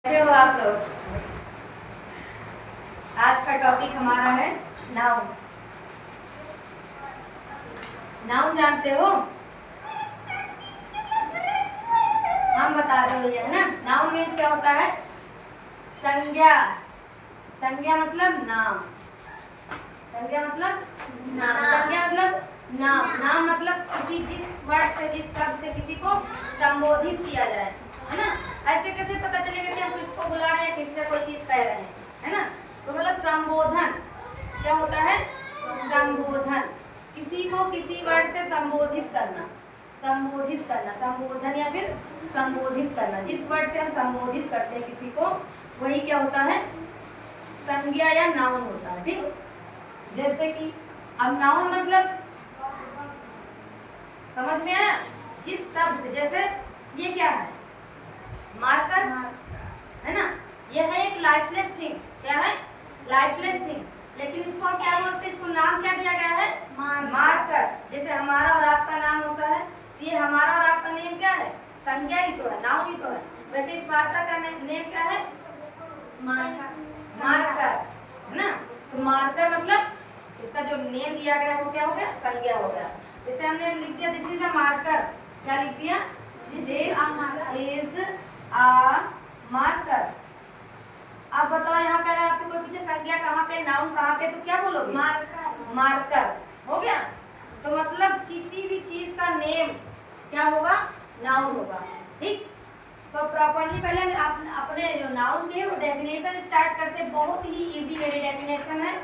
कैसे हो आप लोग। आज का टॉपिक हमारा है नाउन। नाउन जानते हो? हम बता रहे हो है ना। नाउन मीन्स क्या होता है? संज्ञा। संज्ञा मतलब नाम। संज्ञा मतलब नाम। संज्ञा मतलब नाम। नाम मतलब किसी जिस वर्ड से जिस शब्द से किसी को संबोधित किया जाए, है ना। ऐसे कैसे पता चलेगा कि हम किसको बुला रहे हैं, किससे कोई चीज कह रहे हैं, है ना। तो मतलब संबोधन क्या होता है? संबोधन, किसी को किसी वर्ड से संबोधित करना। संबोधित करना, संबोधन या फिर संबोधित करना। जिस वर्ड से हम संबोधित करते हैं किसी को, वही क्या होता है? संज्ञा या नाउन होता है। ठीक, जैसे कि अब नाउन मतलब समझ में आया? जिस शब्द से, जैसे ये क्या है? मार्कर, है ना। यह है एक लाइफलेस थिंग। क्या है? Lifeless thing. लेकिन इसको हम क्या बोलते हैं? इसको नाम क्या दिया गया है? मार्कर। जैसे हमारा और आपका नाम होता है, ये हमारा और आपका नेम क्या है? संज्ञा ही तो है, नाउन ही तो है। वैसे इस मार्कर का नेम क्या है? मार्कर, है ना। तो मार्कर मतलब इसका जो नेम दिया गया वो क्या हो गया? संज्ञा हो गया। जैसे हमने लिख दिया दिस इज अ मार्कर। क्या लिख दिया? This is a marker. अब बताओ यहाँ पे अगर आपसे कोई पूछे संज्ञा कहाँ पे, नाउन कहाँ पे, तो क्या बोलोगे? मार्कर। मार्कर हो गया। तो मतलब किसी भी चीज का नेम क्या होगा? नाउन होगा। ठीक, तो प्रॉपर्ली पहले हम अपने जो नाउन के वो डेफिनेशन स्टार्ट करते। बहुत ही इजी मेरी डेफिनेशन है।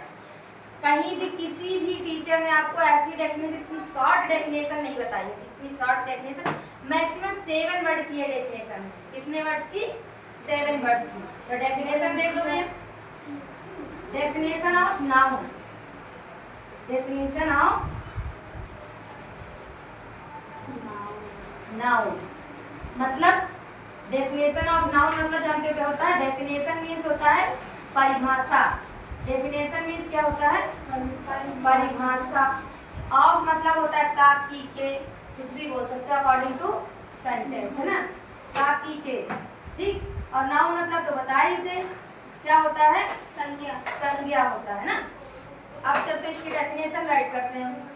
कहीं भी किसी भी टीचर ने आपको ऐसी डेफिनेशन, इतनी शॉर्ट डेफिनेशन नहीं बताई होगी। इतनी शॉर्ट डेफिनेशन, मैक्सिमम 7 वर्ड की है डेफिनेशन। कितने वर्ड्स की? 7 वर्ड्स की। तो डेफिनेशन देख लो भैया। Definition of noun. Definition of noun मतलब, डेफिनेशन ऑफ नाउन मतलब जानते हो क्या होता है? डेफिनेशन मीन्स होता है परिभाषा। डेफिनेशन मीन्स क्या होता है? परिभाषा। ऑफ मतलब होता है का, की, के, कुछ भी बोल सकते हो अकॉर्डिंग टू सेंटेंस, है ना। का, की, के। ठीक, और नाउन मतलब तो बता ही थे क्या होता है? संज्ञा। संज्ञा होता है ना। अब चलते इसकी डेफिनेशन राइट करते हैं।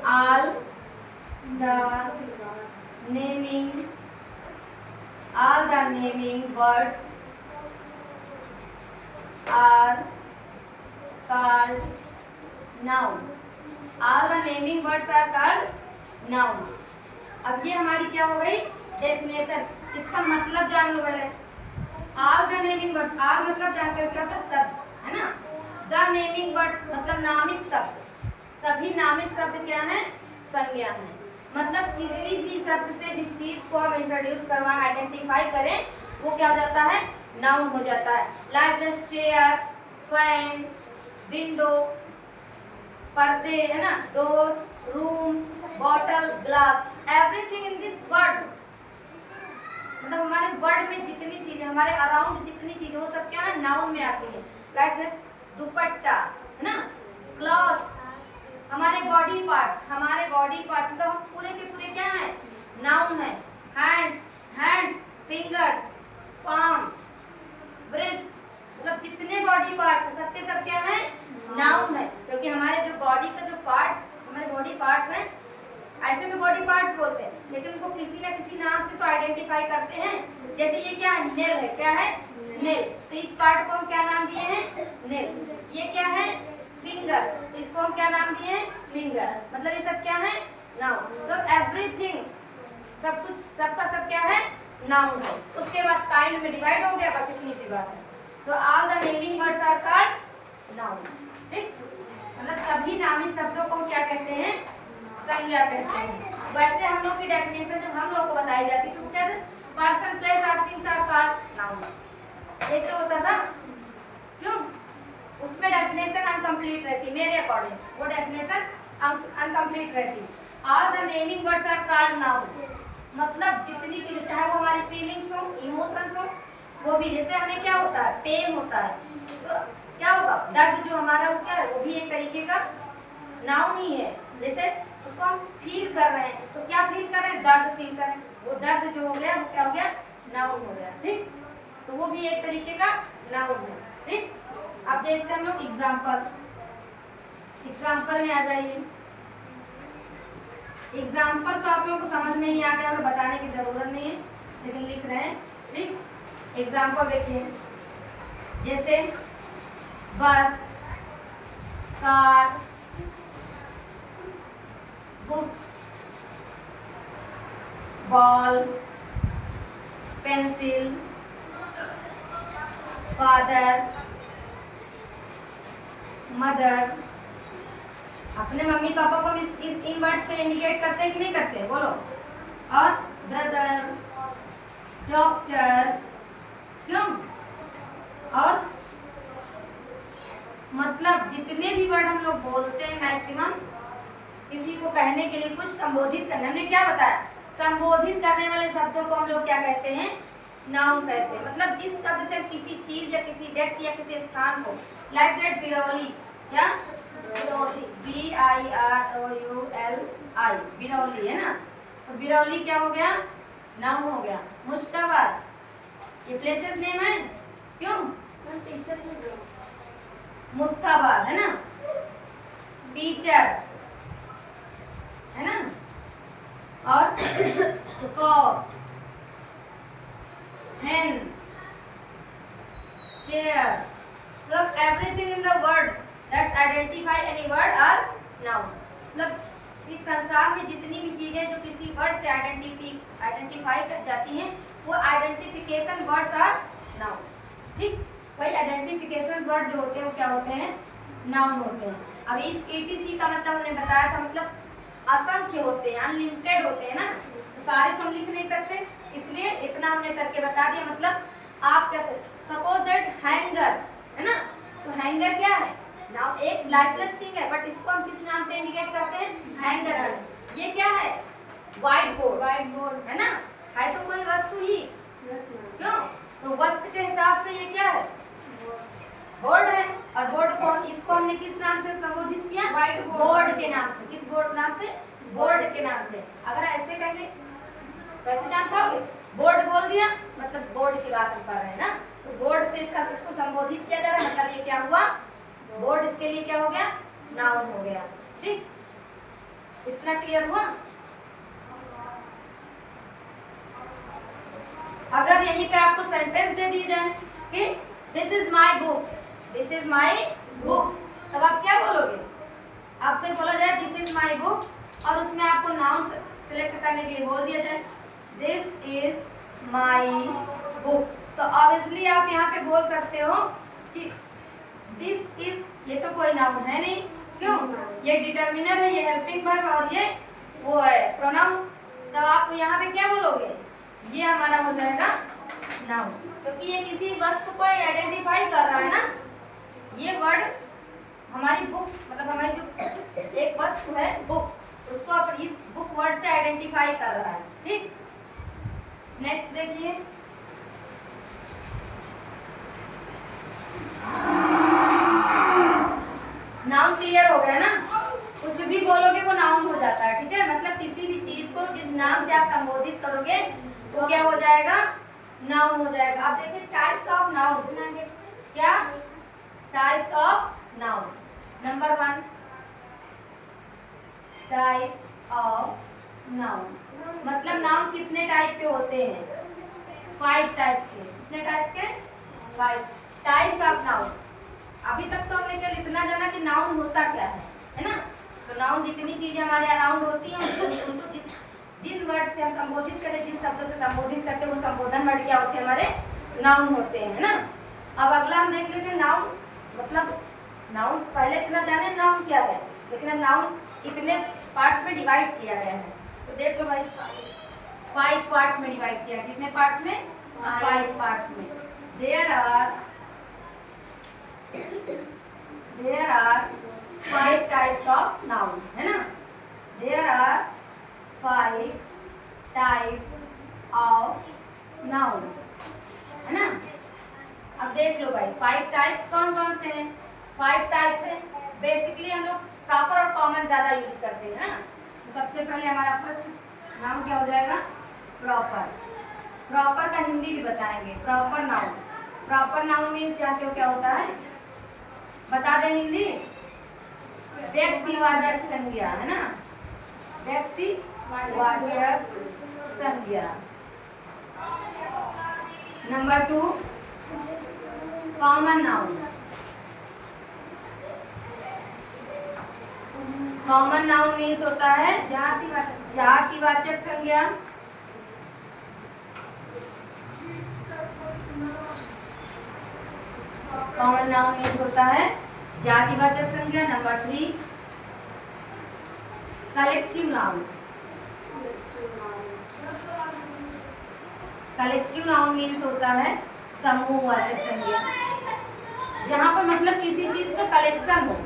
all the naming words are called noun. All the naming words are called noun. अब ये हमारी क्या हो गई? डेफिनेशन। इसका मतलब जान लो पहले। all the naming words, all मतलब जानते हो क्या होता है? शब्द, है ना। the naming words मतलब नामित शब्द। सभी नामित शब्द क्या हैं? संज्ञा हैं। मतलब किसी भी शब्द से जिस चीज को हम इंट्रोड्यूस करवाएं, आइडेंटिफाई करें, वो क्या हो जाता है? नाउन हो जाता है। Like this chair, fan, window, पर्दे, है ना, door, room, bottle, glass, everything in this world. मतलब हमारे वर्ल्ड में जितनी चीजें, हमारे अराउंड जितनी चीजें, वो सब क्या है? नाउन में आती है। लाइक दिस दुपट्टा, है ना, क्लॉथ्स, हमारे बॉडी पार्ट्स। हमारे बॉडी पार्ट्स मतलब हम पूरे के पूरे क्या हैं? नाउन है। हैंड्स, फिंगर्स, पाम, ब्रेस्ट, मतलब जितने बॉडी पार्ट्स हैं सबके सब क्या हैं? नाउन है। क्योंकि हमारे जो बॉडी का जो पार्ट्स, हमारे बॉडी पार्ट्स हैं, ऐसे तो बॉडी पार्ट्स बोलते हैं, लेकिन उनको किसी ना किसी नाम से तो आइडेंटिफाई करते हैं। जैसे ये क्या है? नेल है। क्या है? नेल। तो इस पार्ट को हम क्या नाम दिए हैं? नेल। ये क्या है? फिंगर। तो इसको हम क्या नाम दिए हैं? फिंगर। मतलब ये सब क्या है? नाउन। मतलब एवरीथिंग, सब कुछ, सबका सब क्या है? नाउन है। उसके बाद काइंड में डिवाइड हो गया, बस इतनी सी बात है। तो all the naming words are called noun. ठीक, मतलब सभी नामित शब्दों को हम क्या कहते हैं? संज्ञा कहते हैं। वैसे हम लोग की डेफिनेशन जब हम लोग को बताई जाती तो क्या था? पर्सन, प्लेस और थिंग्स आर कॉल्ड नाउन। ये तो होता था। क्यों? उसमें डेफिनेशन अनकम्प्लीट रहती, मेरे अकॉर्डिंग वो डेफिनेशन अनकम्प्लीट रहती। All the naming words are called noun मतलब जितनी चीजें, चाहे वो हमारी फीलिंग्स हो, इमोशंस हो, वो भी। जैसे हमें क्या होता है? पेन होता है, तो क्या होगा? दर्द जो हमारा वो क्या है? वो भी एक तरीके का नाउन ही है। जैसे उसको हम फील कर रहे हैं, तो क्या फील कर रहे हैं? दर्द फील कर रहे हैं। वो दर्द जो हो गया वो क्या हो गया, नाउन हो गया। ठीक, तो वो भी एक तरीके का नाउन है। ठीक, अब देखते हैं हम लोग एग्जाम्पल। एग्जाम्पल में आ जाइए। एग्जाम्पल तो आप लोगों को समझ में ही आ गया, बताने की जरूरत नहीं है, लेकिन लिख रहे हैं। ठीक, एग्जाम्पल देखिए, जैसे बस, car, book, ball, pencil, father, mother. अपने मम्मी पापा को इन वर्ड से इंडिकेट करते हैं कि नहीं करते, बोलो। और ब्रदर, डॉक्टर, क्यों, और मतलब जितने भी वर्ड हम लोग बोलते हैं मैक्सिमम किसी को कहने के लिए, कुछ संबोधित करने, हमने क्या बताया, संबोधित करने वाले शब्दों को हम लोग क्या कहते हैं, नाउन कहते हैं। मतलब जिस शब्द से किसी चीज या किसी व्यक्ति या किसी स्थान को, लाइक दैट बिरौली, क्या बिरौली, BIROULI, बिरौली है ना, तो बिरौली क्या हो गया, नाउन हो गया। मुश्ताबाद, ये प्लेसेस नेम है, क्यों, मुस्ताबाद है ना, टीचर है ना, और कॉक, hen, chair, मतलब everything in the word that identify any word are noun। मतलब इस संसार में जितनी भी चीजें जो किसी वर्ड से आइडेंटिफाई कर जाती हैं, वो आइडेंटिफिकेशन वर्ड्स आर नाउन। ठीक, वही आइडेंटिफिकेशन वर्ड जो होते हैं वो क्या होते हैं, नाउन होते हैं। अब इस ETC का मतलब हमने बताया था, मतलब असंख्य होते हैं, अनलिमिटेड होते हैं ना, तो सारे तो हम लिख नहीं सकते, इसलिए इतना हमने करके बता दिया। मतलब आप कैसे, सपोज दैट हैंगर है ना, तो हैंगर क्या है, नाउ एक लाइफलेस थिंग है, बट इसको हम किस नाम से इंडिकेट करते हैं, हैंगर। ये क्या है, व्हाइट बोर्ड, व्हाइट बोर्ड है ना, है तो कोई वस्तु ही, क्यों, तो वस्तु के हिसाब से ये क्या है, बोर्ड है। और बोर्ड को, इसको हमने किस नाम से संबोधित किया, व्हाइट बोर्ड के नाम से। किस बोर्ड नाम से, बोर्ड के नाम से। अगर ऐसे कहेंगे कैसे जान पाओगे, बोर्ड बोल दिया मतलब बोर्ड की बात हम कर रहे हैं ना, तो बोर्ड से इसको संबोधित किया जा रहा है, मतलब ये क्या हुआ, बोर्ड इसके लिए क्या हो गया, नाउन हो गया। ठीक, इतना क्लियर हुआ। अगर यहीं पे आपको सेंटेंस दे दी जाए कि this is my book, this is my book, तब आप क्या बोलोगे, आपसे बोला जाए दिस इज माई बुक, और उसमें आपको नाउन सेलेक्ट करने के लिए बोल दिया जाए दिस इज माई बुक, तो ऑब्वियसली आप यहाँ पे बोल सकते हो कि दिस इज, ये तो कोई नाउन है नहीं, क्यों, ये डिटर्मिनर है, ये हेल्पिंग वर्ब, और ये वो है प्रोनाउन, तो आप यहाँ पे क्या बोलोगे, ये हमारा हो जाएगा नाउन, क्योंकि ये किसी वस्तु को आइडेंटिफाई कर रहा है ना। ये वर्ड हमारी बुक, मतलब हमारी जो एक वस्तु है बुक, उसको अपन इस बुक वर्ड से आइडेंटिफाई कर रहा है। ठीक, नेक्स्ट देखिए, नाउन क्लियर हो गया ना, कुछ भी बोलोगे वो नाउन हो जाता है। ठीक है, मतलब किसी भी चीज को जिस नाम से आप संबोधित करोगे वो क्या हो जाएगा, नाउन हो जाएगा। अब देखिए टाइप्स ऑफ नाउन, क्या types of noun, number 1 types of noun, मतलब नाउन कितने टाइप के होते हैं, 5 टाइप्स के। कितने टाइप्स के, 5 टाइप्स ऑफ नाउन। अभी तक तो हमने केवल इतना जाना कि नाउन होता क्या है ना, तो नाउन जितनी चीजें हमारे अराउंड होती हैं उनको जिन वर्ड से हम संबोधित करें, जिन शब्दों से संबोधित करते हैं, वो संबोधन वर्ड क्या होते हैं, हमारे नाउन होते हैं ना। अब अगला हम देख लेते हैं नाउन, मतलब नाउन पहले इतना जाने नाउन क्या है, लेकिन अब नाउन कितने पार्ट्स में डिवाइड किया गया है, तो देख लो भाई 5 पार्ट्स में डिवाइड किया। कितने पार्ट्स में, 5 पार्ट्स में। There are 5 types of noun, है ना, there are 5 types of noun, है ना। अब देख लो भाई 5 टाइप्स कौन कौन से हैं, 5 टाइप्स हैं। बेसिकली हम लोग प्रॉपर और कॉमन ज्यादा यूज करते हैं ना, तो सबसे पहले हमारा फर्स्ट नाउन क्या हो जाएगा, प्रॉपर। प्रॉपर का हिंदी भी बताएंगे, proper noun. Proper noun means जानते हो क्या होता है, बता दें हिंदी, व्यक्तिवाचक संज्ञा, है ना, व्यक्तिवाचक संज्ञा। Number 2 common noun. Common noun means होता है जातिवाचक संज्ञा। कॉमन नाउन मीन्स होता है जातिवाचक संज्ञा। Number 3 collective noun. Collective noun means होता है समूहवाचक संज्ञा, जहाँ पर मतलब किसी चीज का कलेक्शन हो,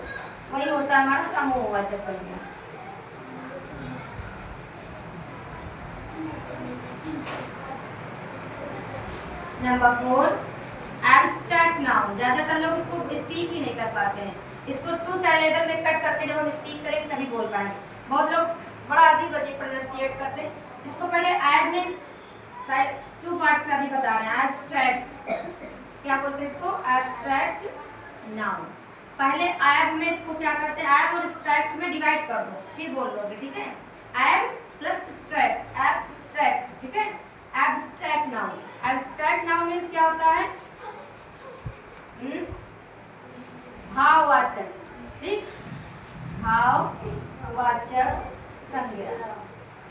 वही होता है हमारा समूहवाचक संज्ञा। Number 4 abstract noun. ज्यादातर लोग इसको स्पीक ही नहीं कर पाते हैं, इसको 2 सिलेबल में कट करके जब हम स्पीक करेंगे तभी बोल पाएंगे। बहुत लोग बड़ा अजीब अजीब प्रोनाउंसिएट करते हैं इसको। पहले ऐड में 2 पार्ट्स में अभी बता रहे हैं। एब्स्ट्रैक्ट क्या बोलते हैं इसको, एब्स्ट्रैक्ट नाउन। पहले ऐब में इसको क्या करते हैं, ऐब और स्ट्रैक्ट में डिवाइड कर दो, फिर बोल लोगे, ठीक है। ऐब प्लस स्ट्रैक्ट, एब्स्ट्रैक्ट, ठीक है। Abstract noun. Abstract noun means क्या होता है, भाववाचक, ठीक, भाववाचक संज्ञा,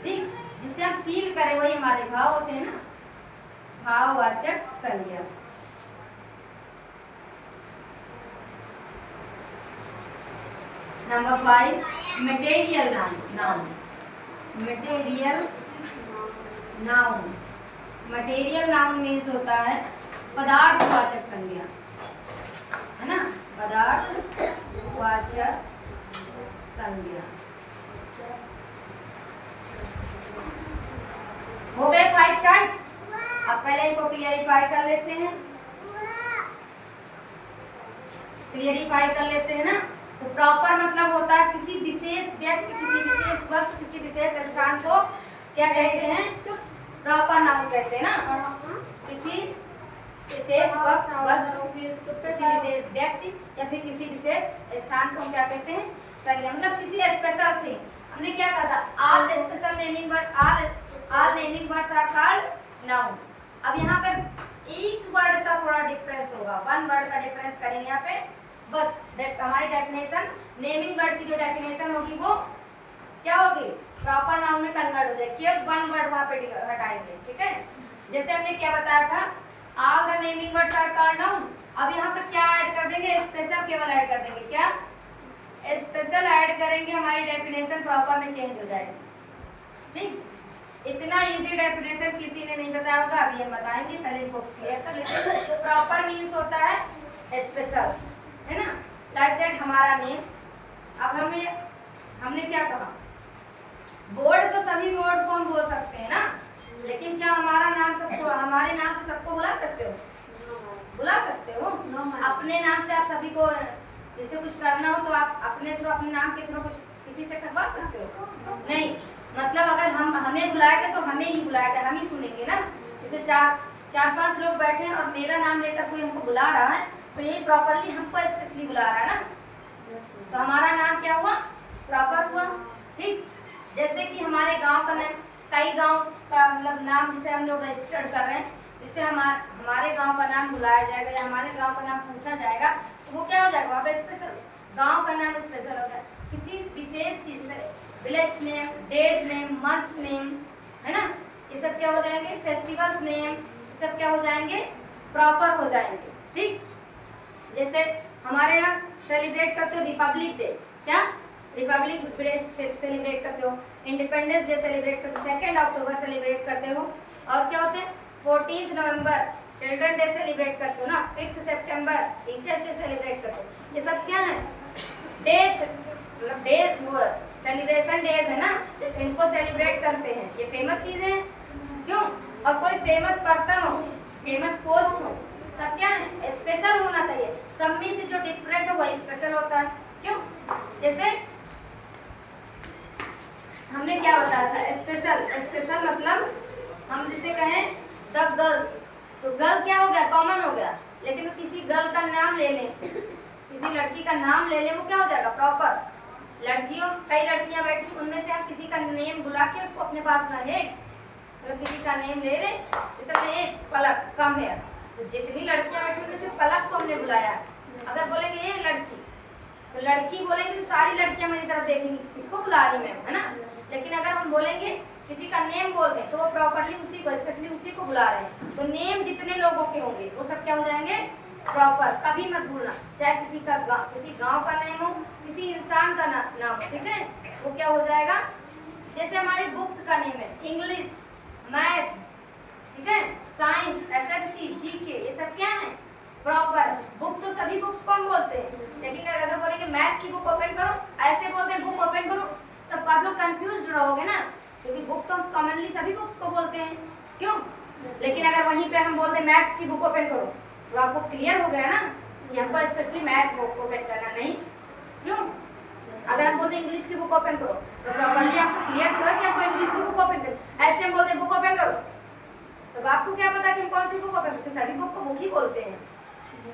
ठीक, जिससे हम फील करें वही हमारे भाव होते हैं ना, भाववाचक संज्ञा। Number 5 material noun. Material noun. Material noun means होता है पदार्थवाचक संज्ञा, है ना, पदार्थवाचक संज्ञा। हो गए 5 टाइप्स। अब पहले इनको क्लियरिफाई कर लेते हैं, क्लियरिफाई कर लेते हैं ना। तो प्रॉपर मतलब होता है किसी विशेष व्यक्ति, किसी विशेष वस्तु, किसी विशेष स्थान को क्या कहते हैं, प्रॉपर नाउन कहते हैं ना। किसी विशेष वस्तु, किसी विशेष व्यक्ति या फिर किसी विशेष स्थान को हम क्या कहते हैं, संज्ञा। मतलब किसी स्पेशल थिंग। हमने क्या कहा था, all special naming word, all naming words are called noun. अब यहाँ पे एक वर्ड का थोड़ा डिफरेंस होगा, 1 वर्ड का डिफरेंस करेंगे यहाँ पे बस। हमारी डेफिनेशन, नेमिंग वर्ड की जो डेफिनेशन होगी वो क्या होगी, प्रॉपर नाउन में कन्वर्ट हो जाएगी। केवल 1 वर्ड वहाँ पे हटाएंगे, ठीक है। जैसे हमने क्या बताया था, all the naming words are called noun. अब यहाँ पे क्या ऐड कर देंगे, स्पेशल केवल ऐड कर देंगे। क्या स्पेशल ऐड करेंगे, हमारी डेफिनेशन प्रॉपर में चेंज हो जाएगी, ठीक। इतना इजी डेफिनेशन किसी ने नहीं बताया होगा, अभी हम बताएंगे, पहले इनको क्लियर कर लेते हैं। प्रॉपर मीन्स होता है स्पेशल, है ना, लाइक दैट हमारा नेम। अब हमने क्या कहा, बोर्ड तो सभी बोर्ड को हम बोल सकते हैं ना, लेकिन क्या हमारा नाम सबको, हमारे नाम से सबको बुला सकते हो, बुला सकते हो। अपने नाम से आप सभी को, जैसे कुछ करना हो तो आप अपने थ्रू, अपने नाम के थ्रू कुछ किसी से करवा सकते हो, नहीं। मतलब अगर हम हमें बुलाएंगे तो हमें ही बुलाएगा, हम ही सुनेंगे ना। जैसे 4-5 लोग बैठे हैं और मेरा नाम लेकर कोई हमको बुला रहा है, तो यही प्रॉपरली हमको स्पेशली बुला रहा है ना, तो हमारा नाम क्या हुआ, प्रॉपर हुआ, ठीक। जैसे कि हमारे गांव का नाम, कई गांव का मतलब नाम जिसे हम लोग रजिस्टर्ड कर रहे हैं, जिससे हमारे गांव का नाम बुलाया जाएगा या हमारे गांव का नाम पूछा जाएगा, तो वो क्या हो जाएगा, वहाँ पे स्पेशल, गांव का नाम स्पेशल हो गया। किसी विशेष चीज से, village name, days name, months name, है ना, ये सब क्या हो जाएंगे, फेस्टिवल्स नेम, ये सब क्या हो जाएंगे, प्रॉपर हो जाएंगे, ठीक। जैसे हमारे यहाँ सेलिब्रेट करते हो रिपब्लिक डे, क्या रिपब्लिक डे सेलिब्रेट करते हो, इंडिपेंडेंस डे सेलिब्रेट करते हो, 2 अक्टूबर सेलिब्रेट करते हो, और क्या होते हैं 14 नवंबर चिल्ड्रन डे सेलिब्रेट करते हो ना, 5 सितंबर टीचर्स डे सेलिब्रेट करते हो। ये सब क्या है, डेट, मतलब डे, वो सेलिब्रेशन डेज है ना, इनको सेलिब्रेट करते हैं। ये फेमस चीजें हैं, क्यों, और कोई फेमस पर्सन हो, फेमस पोस्ट हो, सब क्या है, स्पेशल होना चाहिए। सब में से जो डिफरेंट हो वही स्पेशल होता है, क्यों। जैसे हमने क्या बताया था, स्पेशल, स्पेशल मतलब हम जिसे कहें द गर्ल्स, तो गर्ल क्या हो गया, कॉमन हो गया। लेकिन तो किसी गर्ल का नाम ले लें, किसी लड़की का नाम ले लें, वो क्या हो जाएगा, प्रॉपर। लड़कियों, कई लड़कियां बैठी, उनमें से आप किसी का नेम बुला के उसको अपने पास बुला, हे तो किसी का नेम ले लें, जैसे पलक, कम है, तो जितनी लड़कियां बैठी उनमें से पलक को हमने बुलाया। अगर बोलेंगे ये लड़की, तो लड़की बोलेंगे तो सारी लड़कियां मेरी तरफ देखेंगी, किसको बुला रही मैं, है ना। लेकिन अगर हम बोलेंगे किसी का नेम बोल दें, तो वो प्रॉपरली उसी को, स्पेशली उसी को बुला रहे हैं। तो नेम जितने लोगों के होंगे वो सब क्या हो जाएंगे, प्रॉपर। कभी मत भूलना, चाहे किसी गांव का नेम हो, किसी इंसान का नाम हो, ठीक है, वो क्या हो जाएगा। जैसे हमारी बुक्स का नेम है, इंग्लिश, मैथ, ठीक है, साइंस, SST, GK, ये सब क्या है, प्रॉपर। बुक तो सभी बुक्स को हम बोलते हैं, लेकिन अगर बोलेंगे मैथ की बुक ओपन करो, ऐसे बोलते हैं बुक ओपन करो, तब आप लोग कंफ्यूज रहोगे ना, क्योंकि बुक तो हम कॉमनली सभी बुक्स को बोलते हैं, क्यों। लेकिन अगर वहीं पे हम बोलते हैं मैथ्स की बुक ओपन करो, तो आपको क्लियर हो गया ना कि हमको स्पेशली मैथ बुक ओपन करना नहीं, क्यों। अगर हम बोलते इंग्लिश की बुक ओपन करो, तो प्रॉपर्ली आपको क्लियर तो है कि आपको इंग्लिश की बुक ओपन करो। ऐसे हम बोलते बुक ओपन करो, तो आपको क्या पता कि हम कौन सी बुक ओपन करते, सभी बुक को बुक ही बोलते हैं।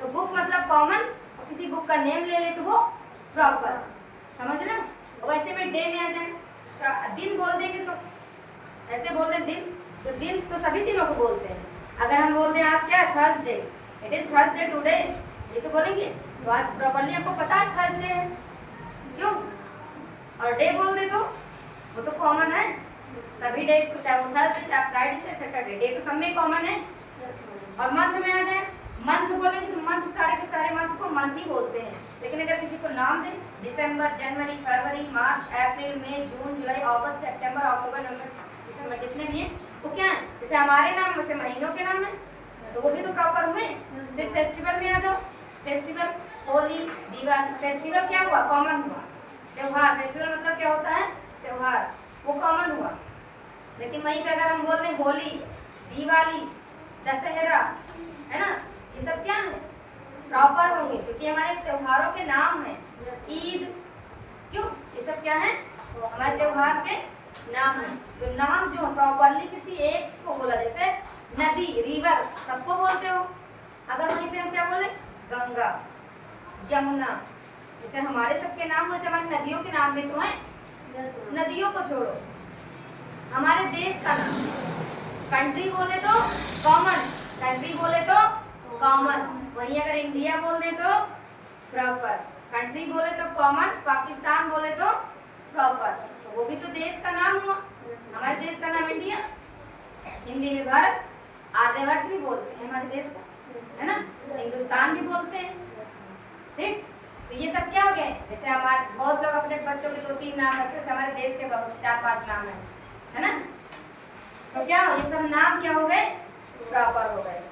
तो बुक मतलब कॉमन, और किसी बुक का नेम ले ले तो वो प्रॉपर, समझ ना। वैसे में डे में आ जाए, तो दिन बोल देंगे, तो ऐसे बोल दें दिन, तो दिन तो सभी दिनों को बोलते हैं। अगर हम बोल दें आज क्या है, Thursday, it is Thursday today, ये तो बोलेंगे, तो आज प्रॉपर्ली आपको पता है थर्सडे है, क्यों। और डे बोल दे तो वो तो कॉमन है, सभी डेज को, चाहे वो थर्सडे, चाहे फ्राइडे से सैटरडे, डे तो सब में कॉमन है। और मंथ में आ जाए, मंथ बोलेंगे तो मंथ सारे के सारे मंथ को मंथ ही बोलते हैं। लेकिन अगर किसी को नाम दें, दिसंबर, जनवरी, फरवरी, मार्च, अप्रैल, मई, जून, जुलाई, अगस्त, सितंबर, अक्टूबर, नवंबर, दिसंबर, जितने भी हैं वो क्या है, जैसे हमारे नाम वैसे महीनों के नाम है, तो वो भी तो प्रॉपर हुए। फिर फेस्टिवल में आ जाओ, फेस्टिवल, होली, दिवाली, फेस्टिवल क्या हुआ, कॉमन हुआ। त्योहार, फेस्टिवल मतलब क्या होता है, त्योहार, वो कॉमन हुआ। लेकिन वहीं पे अगर हम बोल रहे होली, दिवाली, दशहरा, है ना, ये सब क्या है, प्रॉपर होंगे, क्योंकि हमारे त्योहारों के नाम हैं। ईद, क्यों, ये सब क्या है, हमारे त्योहार के नाम है। तो नाम जो प्रॉपरली किसी एक को बोला, जैसे नदी, रिवर, सबको बोलते हो। अगर वहीं पे हम क्या बोले, गंगा, यमुना, जैसे हमारे सबके नाम, वैसे हमारी नदियों के नाम भी तो हैं। नदियों को छोड़ो, हमारे देश का नाम, कंट्री बोले तो कॉमन, कंट्री बोले तो कॉमन, वहीं अगर इंडिया बोल दे तो प्रॉपर, कंट्री बोले तो कॉमन, पाकिस्तान बोले तो प्रॉपर, तो वो भी तो देश का नाम हुआ। हमारे देश का नाम इंडिया, हिंदी में भारत, आर्यभट्ट भी बोलते हैं हमारे देश को, है ना, हिंदुस्तान भी बोलते हैं, ठीक। तो ये सब क्या हो गए, जैसे हमारे बहुत लोग अपने बच्चों के 2-3 नाम रखते हैं, हमारे देश के 4-5 नाम है ना। तो क्या हो, ये सब नाम क्या हो गए, प्रॉपर हो गए।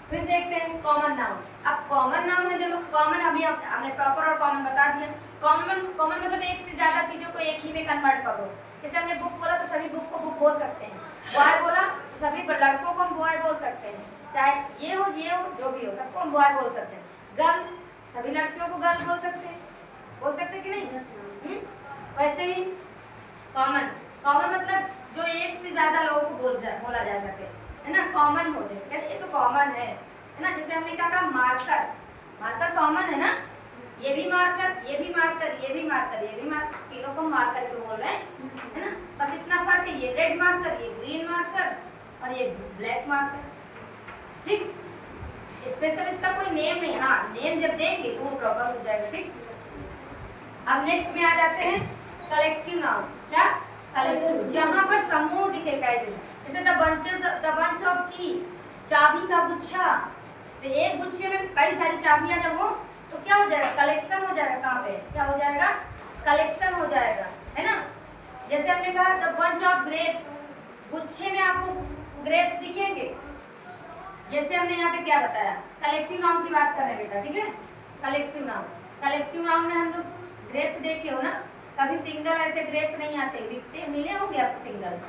फिर देखते हैं कॉमन नाउन। अब कॉमन नाउन में देखो, कॉमन अभी हमने प्रॉपर और कॉमन बता दिया। कॉमन मतलब एक से ज्यादा चीजों को एक ही में कन्वर्ट कर दो। जैसे हमने बुक बोला तो सभी बुक को बुक बोल सकते हैं, बॉय बोला तो सभी लड़कों को हम बॉय बोल सकते हैं, चाहे ये हो जो भी हो, सबको हम बॉय बोल सकते हैं। गर्ल, सभी लड़कियों को गर्ल बोल सकते कि नहीं। वैसे ही कॉमन मतलब जो एक से ज्यादा लोगों को बोला जा सके, है ना, कॉमन हो जैसे ये तो कॉमन है ना। जैसे हमने क्या कहा, मार्कर कॉमन है ना, ये भी मार्कर, ये भी मार्कर, ये भी मार्कर, ये भी मार्कर, तीनों को मार्कर को बोल रहे हैं, है ना। बस इतना फर्क है, ये रेड मार्कर, ये ग्रीन मार्कर और ये ब्लैक मार्कर, ठीक। स्पेशल इसका कोई नेम नहीं, हाँ नेम जब देंगे तो वो प्रॉपर हो जाएगा, ठीक। अब नेक्स्ट में आ जाते हैं कलेक्टिव नाउन। क्या, कलेक्टिव, जहाँ पर समूह दिखेगा, जैसे द बंच ऑफ की, चाबी का गुच्छा। तो एक गुच्छे में कई सारी चाबियां जब हो तो क्या हो जाएगा, कलेक्शन हो जाएगा। कहाँ पे क्या हो जाएगा, कलेक्शन हो जाएगा, है ना। जैसे हमने कहा द बंच ऑफ ग्रेप्स, गुच्छे में आपको ग्रेप्स दिखेंगे। जैसे हमने यहाँ पे क्या बताया, कलेक्टिव नाउन की बात कर रहे हैं बेटा, ठीक है। कलेक्टिव नाउन में हम लोग ग्रेप्स देखे हो ना, कभी सिंगल ऐसे ग्रेप्स नहीं आते, बिकते मिले होंगे आपको सिंगल।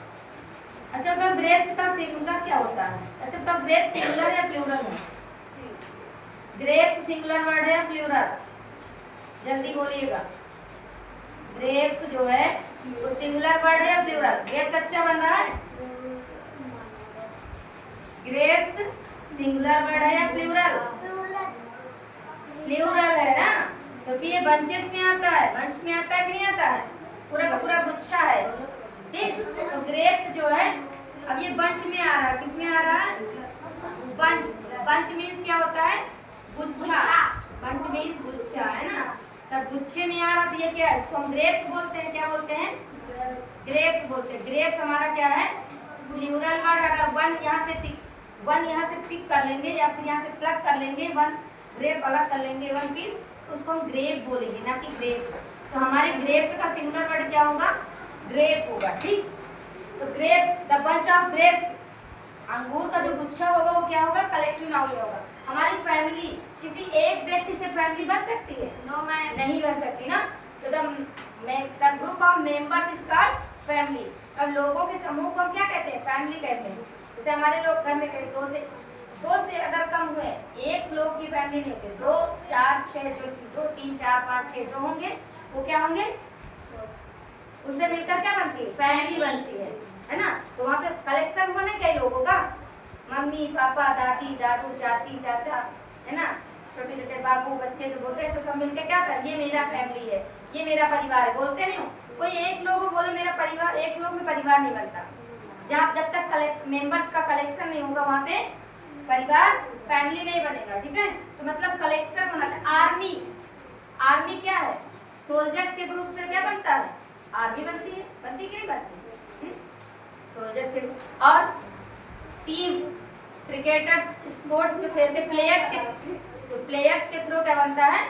अच्छा तो ग्रेप्स का सिंगुलर क्या होता है, अच्छा तो ग्रेप्स सिंगुलर या प्लूरल है, ग्रेप्स सिंगुलर वर्ड है या प्लूरल, जल्दी बोलिएगा। ग्रेप्स जो है वो सिंगुलर वर्ड है या प्लूरल, ग्रेप्स अच्छा बन रहा है, ग्रेप्स सिंगुलर वर्ड है या प्लूरल? प्लूरल है ना, क्योंकि ये बंचेस में आता है। बंच में आता है कि नहीं आता है? पूरा का पूरा गुच्छा है, ठीक। तो ग्रेप्स जो है, अब ये बंच में आ रहा है, किस में आ रहा है? बंच। बंच मीन्स क्या होता है? गुच्छा। बंच मीन्स गुच्छा, है ना। तब गुच्छे में आ रहा तो ये क्या है? इसको हम ग्रेप्स बोलते हैं। क्या बोलते हैं? ग्रेप्स बोलते हैं। ग्रेप्स हमारा क्या है? Plural word. अगर वन यहाँ से पिक कर लेंगे या फिर यहाँ से प्लग कर लेंगे, वन ग्रेप अलग कर लेंगे, वन पीस, तो उसको हम ग्रेप बोलेंगे, ना कि ग्रेप्स। तो हमारे ग्रेप्स का सिंगुलर वर्ड क्या होगा? ग्रेप होगा, ठीक। तो grape, the bunch of grapes, अंगूर का जो गुच्छा होगा वो क्या होगा? कलेक्टिव नाउन होगा। हमारी फैमिली, किसी एक व्यक्ति से फैमिली बन सकती है? नो मैम, नहीं बन सकती ना। तो the group of members is called family. अब लोगों के समूह को हम क्या कहते हैं? फैमिली कहते हैं। जैसे हमारे लोग घर में दो से अगर कम हुए, एक लोग की फैमिली नहीं होती, 2, 4, 6 जो 2, 3, 4, 5, 6 जो होंगे वो क्या होंगे? उनसे मिलकर क्या बनती है? फैमिली बनती है ना। तो वहाँ पे कलेक्शन बने कई लोगों का, मम्मी पापा दादी दादू चाची चाचा, है ना, छोटे छोटे बाबू बच्चे जो बोलते हैं, तो सब मिलकर क्या था? ये मेरा फैमिली है, ये मेरा परिवार है, बोलते नहीं हो? कोई एक लोग बोले मेरा परिवार, एक लोग में परिवार नहीं बनता। जब तक मेंबर्स का कलेक्शन नहीं होगा वहाँ पे परिवार, फैमिली नहीं बनेगा, ठीक है। तो मतलब कलेक्शन होना चाहिए। आर्मी क्या है? सोल्जर्स के ग्रुप से क्या बनता है? आर्मी बनती है। बनती कि नहीं बनती? सोल्जर्स के ग्रुप। और टीम, क्रिकेटर्स स्पोर्ट्स जो खेलते प्लेयर्स के थ्रू क्या बनता है?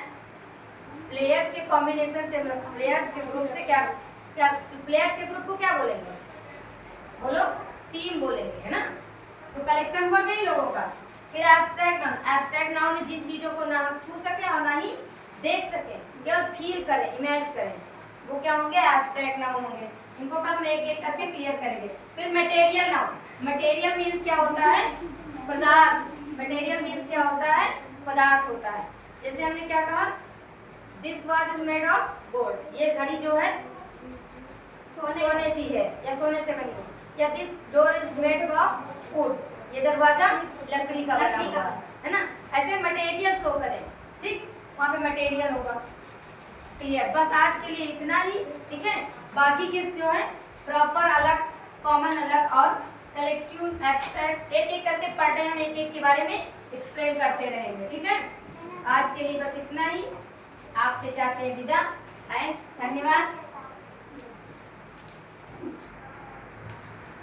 प्लेयर्स के कॉम्बिनेशन से, प्लेयर्स के ग्रुप से क्या प्लेयर्स के ग्रुप को क्या बोलेंगे? बोलो, टीम बोलेंगे, है ना। तो कलेक्शन हुआ कई लोगों का। फिर एब्स्ट्रैक्ट नाउन में जिन चीजों को ना हम छू सके और ना ही देख सके, केवल फील करें, इमेज करें, वो क्या होंगे? एब्स्ट्रैक्ट नाउन होंगे। इनको कल हम एक एक करके क्लियर करेंगे। फिर मटेरियल नाउन। मटेरियल मीन्स क्या होता है? पदार्थ। मटेरियल मीन्स क्या होता है? पदार्थ होता है। जैसे हमने क्या कहा? This watch is made of gold. ये घड़ी जो है सोने की है या सोने से बनी है। या this door is made of would, ये दरवाजा लकड़ी का बना हुआ है ना। ऐसे मटेरियल शो करें, ठीक, वहाँ पे मटेरियल होगा। क्लियर? बस आज के लिए इतना ही, ठीक है। बाकी के जो है प्रॉपर अलग, कॉमन अलग और कलेक्टिव एब्स्ट्रैक्ट एक एक करके पढ़ रहे हैं, हम एक एक के बारे में एक्सप्लेन करते रहेंगे, ठीक है। आज के लिए बस इतना ही। आपसे चाहते हैं विदा। थैंक्स, धन्यवाद।